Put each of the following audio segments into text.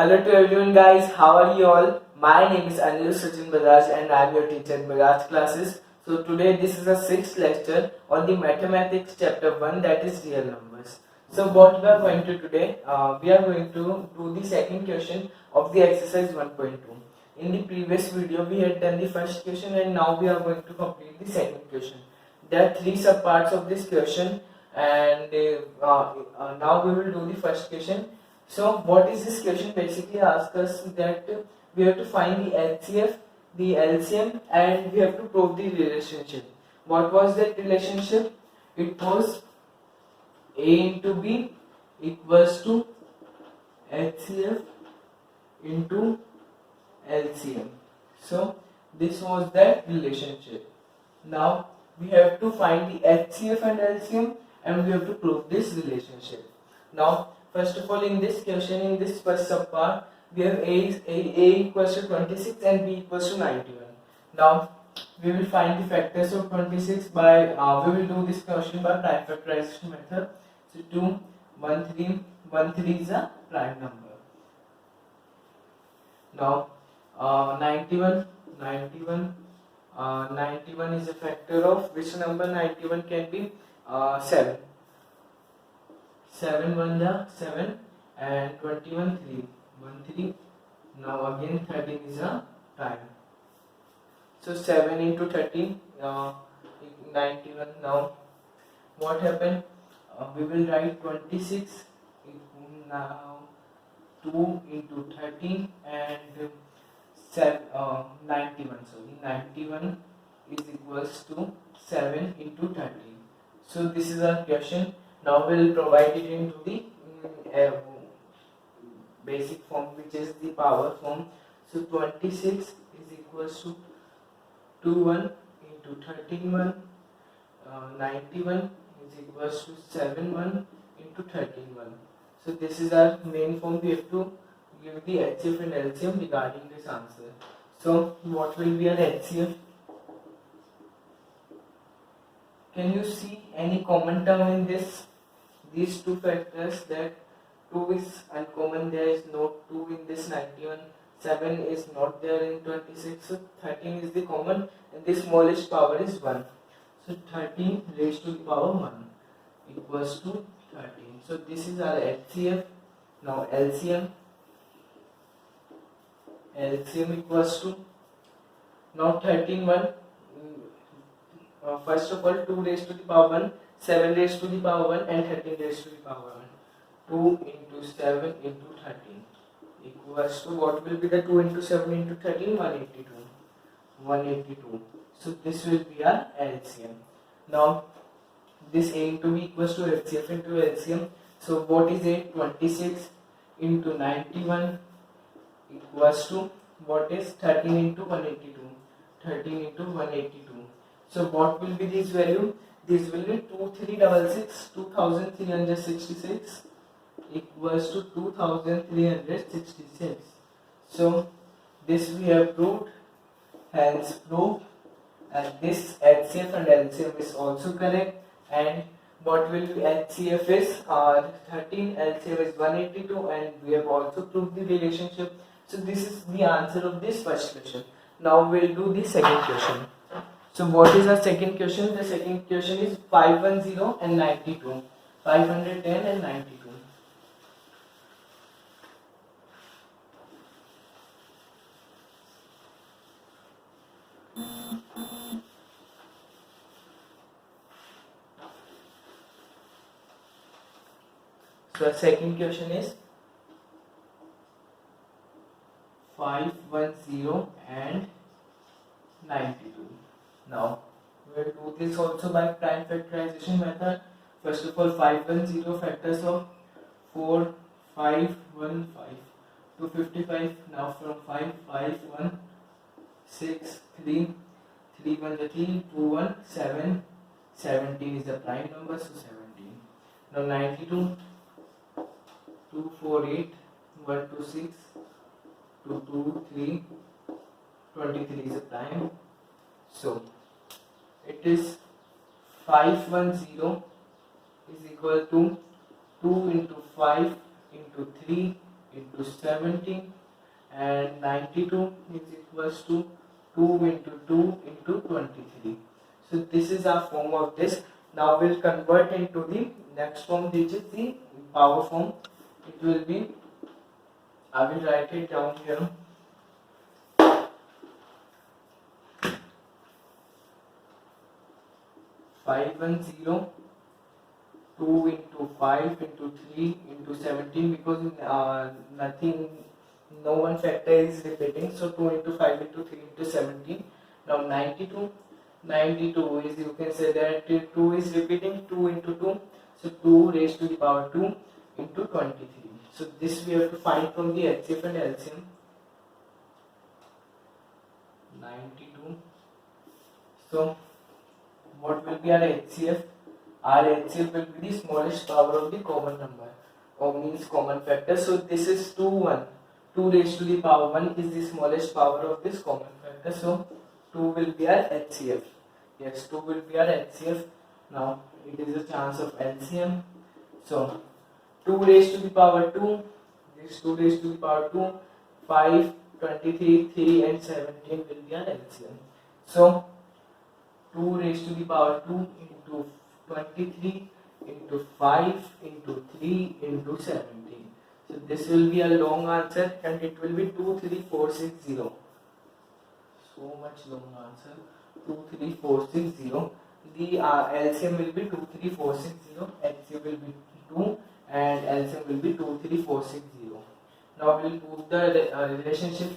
Hello to everyone guys, how are you all? My name is Anil Sachin Bajaj and I am your teacher in Bajaj classes. So today this is the 6th lecture on the mathematics chapter 1, that is real numbers. So what we are going to today, we are going to do the second question of the exercise 1.2. In the previous video we had done the first question and now we are going to complete the second question. There are 3 subparts of this question and now we will do the first question. So what is this question? Basically asks us that we have to find the HCF, the LCM and we have to prove the relationship. What was that relationship? It was A into B equals to HCF into LCM. So this was that relationship. Now we have to find the HCF and LCM and we have to prove this relationship. Now first of all, in this question, in this first subpart, we have A equals to 26 and B equals to 91. Now we will find the factors of 26 by we will do this question by prime factorization method. So 2, 1, 3, 1, 3 is a prime number. Now 91 is a factor of which number? 91 can be 7. 7 1 ja 7 and 21 3 1 3. Now again 13 is a prime. So 7 into 13 91. Now what happened? We will write 26 now 2 into 13 and 91. Sorry, 91 is equals to 7 into 13. So this is our question. Now we will provide it into the basic form, which is the power form. So 26 is equals to 2 1 into 13 1. 91 is equals to 7 1 into 13 1. So this is our main form. We have to give the HCF and LCM regarding this answer. So what will be our HCF? Can you see any common term in this? These two factors, that 2 is uncommon, there is no 2 in this 91, 7 is not there in 26, so 13 is the common and the smallest power is 1. So 13 raised to the power 1 equals to 13. So this is our HCF. Now LCM equals to, now 13 1, first of all 2 raised to the power 1, 7 raised to the power 1 and 13 raised to the power 1. 2 into 7 into 13 equals to, what will be the 2 into 7 into 13? 182. So this will be our LCM. Now this A into B equals to HCF into LCM. So what is it? 26 into 91 equals to, what is 13 into 182? 13 into 182. So what will be this value? This will be 2366, 2366 equals to 2366. So this we have proved, hence proved, and this HCF and LCM is also correct. And what will be HCF is 13, LCM is 182, and we have also proved the relationship. So this is the answer of this first question. Now we will do the second question. So what is our second question? The second question is 510 and 92. 510 and 92. So the second question is 510 and 92. Now we will do this also by prime factorization method. First of all, 510 factors of 4, 5, 1, 5, 255. Now from 5, 5, 1, 6, 3, 3, 1, 3, 2, 1, 7, 17 is the prime number, so 17. Now 92, 2, 4, 8, 1, 2, 6, 2, 2, 3, 23 is a prime. So it is 510 is equal to 2 into 5 into 3 into 17, and 92 is equals to 2 into 2 into 23. So this is our form of this. Now we'll convert into the next form, which is the power form. It will be, I will write it down here. 510, 2 into 5 into 3 into 17, because no one factor is repeating, so 2 into 5 into 3 into 17. Now 92 is, you can say that 2 is repeating, 2 into 2, so 2 raised to the power 2 into 23. So this we have to find from the HCF and LCM. 92. So what will be our HCF? Our HCF will be the smallest power of the common number, or means common factor. So this is 2 raised to the power 1 is the smallest power of this common factor. So 2 will be our HCF. Yes, 2 will be our HCF. Now it is a chance of LCM. So 2 raised to the power 2, this 2 raised to the power 2, 5, 23, 3 and 17 will be our LCM. So 2 raised to the power 2 into 23 into 5 into 3 into 17. So this will be a long answer, and it will be 23460. So much long answer, 23460. The LCM will be 23460, HCF will be 2 and LCM will be 23460. Now we will prove the relationship.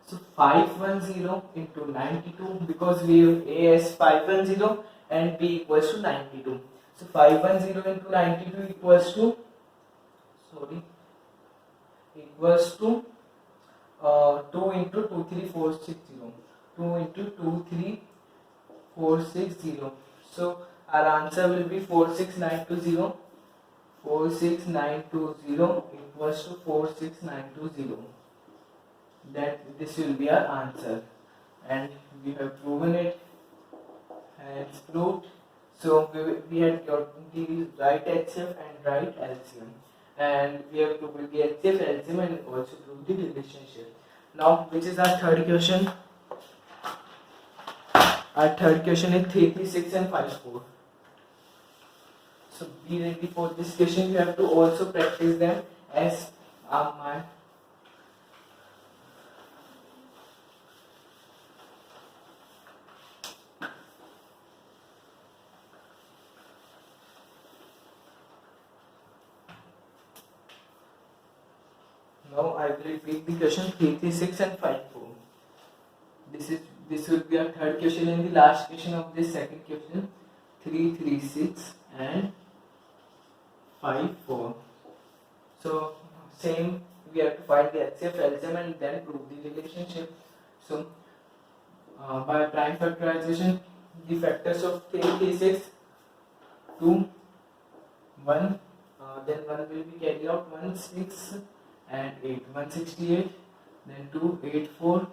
So 510 into 92, because we have A as 510 and B equals to 92. So 510 into 92 equals to, equals to 2 into 23460. 2 into 23460. So our answer will be 46920. 46920 equals to 46920. That this will be our answer, and we have proven it, and it's proved. So we had got the right HCF and right LCM, and we have proved the HCF, LCM, and also proved the relationship. Now, which is our third question? Our third question is 336 and 54. So be ready for this question. You have to also practice them as my. Now I will repeat the question 336 and 54. This will be our third question and the last question of this second question. 336 and 54. So same, we have to find the HCF, LCM, and then prove the relationship. So by prime factorization, the factors of 336, 2, 1, then 1 will be carried out, 1, 6 and 8, 168, then 2, 8, 4,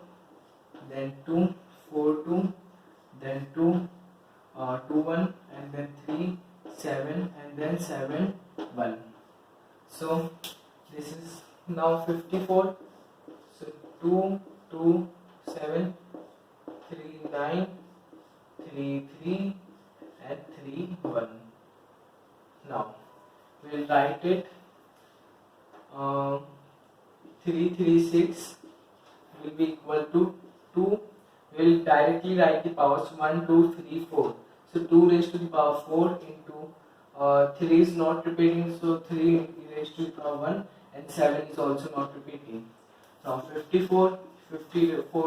then 2, 4, 2, then 2, 2, 1, and then 3, 7, and then 7, 1. So this is now 54. So 2, 2, 7, 3, 9, 3, 3, and 3, 1. Now we will write it. 336 will be equal to 2. We will directly write the powers 1, 2, 3, 4. So 2 raised to the power 4 into 3 is not repeating, so 3 raised to the power 1, and 7 is also not repeating. Now 54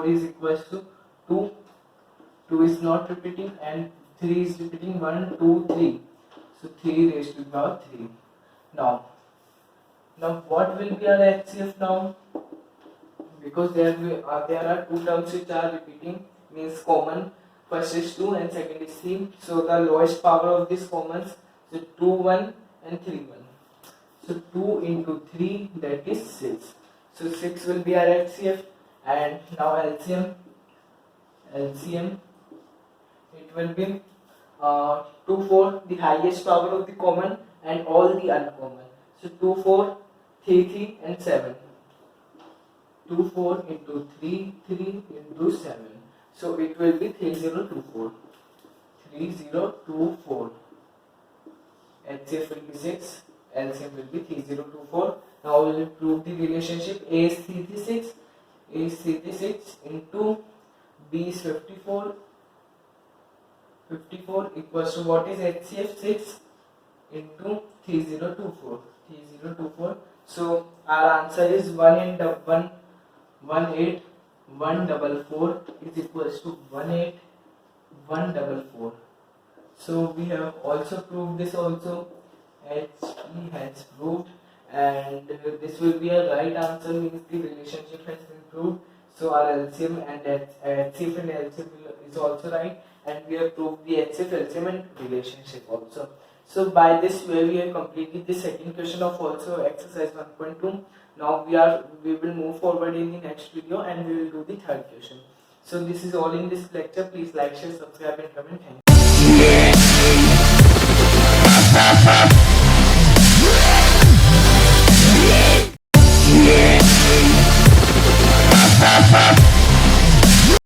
is equals to 2. 2 is not repeating and 3 is repeating, 1, 2, 3. So 3 raised to the power 3. Now what will be our HCF now? Because there are two terms which are repeating, means common. First is 2 and second is 3. So the lowest power of these commons, so 2, 1 and 3, 1. So 2 into 3, that is 6. So 6 will be our HCF. And now LCM, it will be 2, 4, the highest power of the common and all the uncommon. So 2, 4, 3, 3 and 7. 2 4 into 3 3 into 7. So it will be 3024. 3024. HCF will be 6. LCM will be 3024. Now we will prove the relationship. A is 336. A is 336 into B is 54. 54 equals to what is HCF? 6 into 3024. 3024. So our answer is 18144 is equals to 18144. So we have also proved this also. HE has proved, and this will be a right answer, means the relationship has been proved. So our LCM and HCF and LCM is also right, and we have proved the HCF, LCM and relationship also. So by this way we have completed the second question of also exercise 1.2. Now we will move forward in the next video and we will do the third question. So this is all in this lecture. Please like, share, subscribe and comment. Thank you.